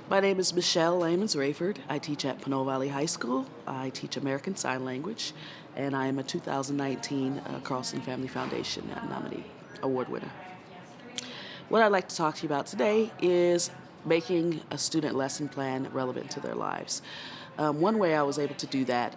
My name is Michele Lamons. I teach at Pinole Valley High School. I teach American Sign Language, and I am a 2019 Carlston Family Foundation nominee, award winner. What I'd like to talk to you about today is making a student lesson plan relevant to their lives. One way I was able to do that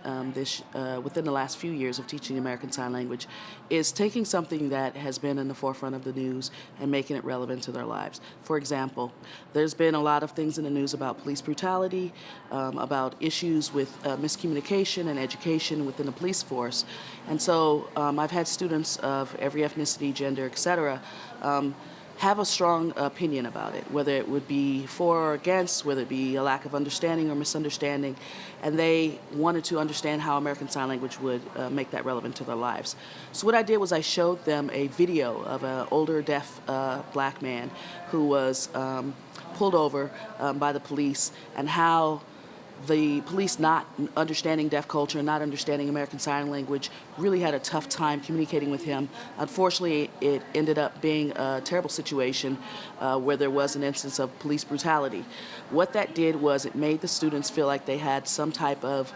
within the last few years of teaching American Sign Language is taking something that has been in the forefront of the news and making it relevant to their lives. For example, there's been a lot of things in the news about police brutality, about issues with miscommunication and education within the police force. And so I've had students of every ethnicity, gender, etc. Have a strong opinion about it, whether it would be for or against, whether it be a lack of understanding or misunderstanding, and they wanted to understand how American Sign Language would make that relevant to their lives. So what I did was I showed them a video of an older deaf black man who was pulled over by the police, and how the police, not understanding deaf culture, not understanding American Sign Language, really had a tough time communicating with him. Unfortunately, it ended up being a terrible situation where there was an instance of police brutality. What that did was it made the students feel like they had some type of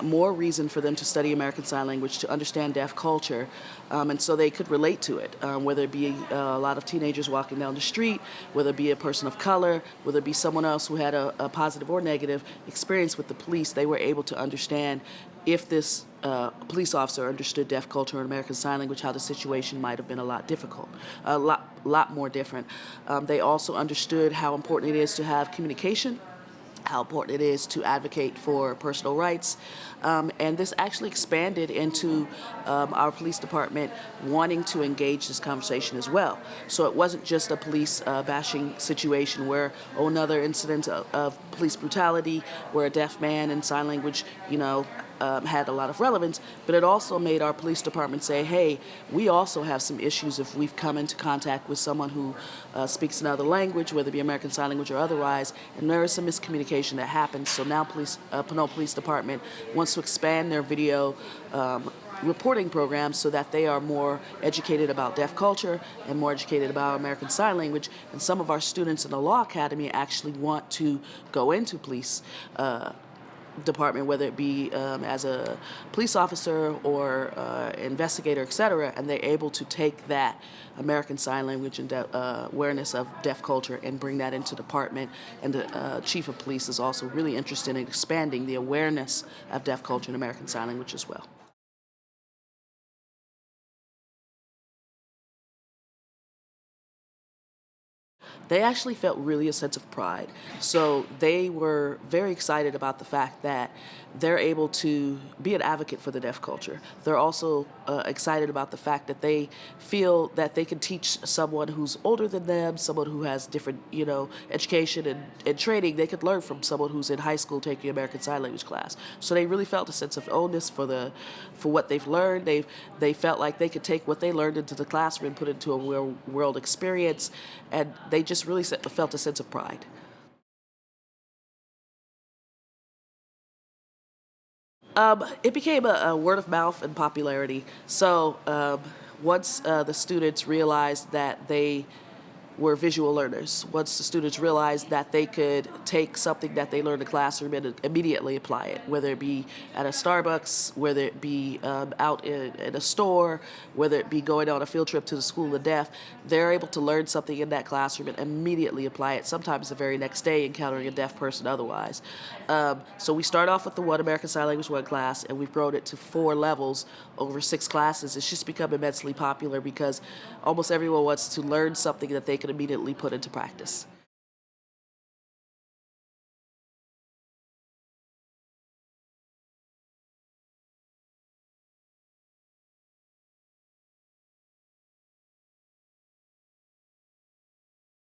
more reason for them to study American Sign Language, to understand deaf culture, and so they could relate to it, whether it be a lot of teenagers walking down the street, whether it be a person of color, whether it be someone else who had a positive or negative experience with the police. They were able to understand if this police officer understood deaf culture and American Sign Language, how the situation might have been a lot more different. They also understood how important it is to have communication, how important it is to advocate for personal rights. And this actually expanded into our police department wanting to engage this conversation as well. So it wasn't just a police bashing situation where, another incident of police brutality where a deaf man in sign language, had a lot of relevance, but it also made our police department say, hey, we also have some issues if we've come into contact with someone who speaks another language, whether it be American Sign Language or otherwise, and there is some miscommunication that happens. So now Pinole Police Department wants to expand their video reporting programs so that they are more educated about deaf culture and more educated about American Sign Language. And some of our students in the Law Academy actually want to go into police department, whether it be as a police officer or investigator, etc., and they're able to take that American Sign Language and awareness of deaf culture and bring that into the department. And the chief of police is also really interested in expanding the awareness of deaf culture and American Sign Language as well. They actually felt really a sense of pride. So they were very excited about the fact that they're able to be an advocate for the deaf culture. They're also excited about the fact that they feel that they can teach someone who's older than them, someone who has different, education and training. They could learn from someone who's in high school taking American Sign Language class. So they really felt a sense of onus for what they've learned. They felt like they could take what they learned into the classroom and put it into a real world experience, and they just really felt a sense of pride. It became a word of mouth and popularity. So once the students realized that they were visual learners, once the students realized that they could take something that they learned in the classroom and immediately apply it, whether it be at a Starbucks, whether it be out in a store, whether it be going on a field trip to the School of the Deaf, they're able to learn something in that classroom and immediately apply it, sometimes the very next day encountering a deaf person otherwise. So we start off with the One American Sign Language 1 class, and we've grown it to 4 levels over 6 classes. It's just become immensely popular because almost everyone wants to learn something that they can immediately put into practice.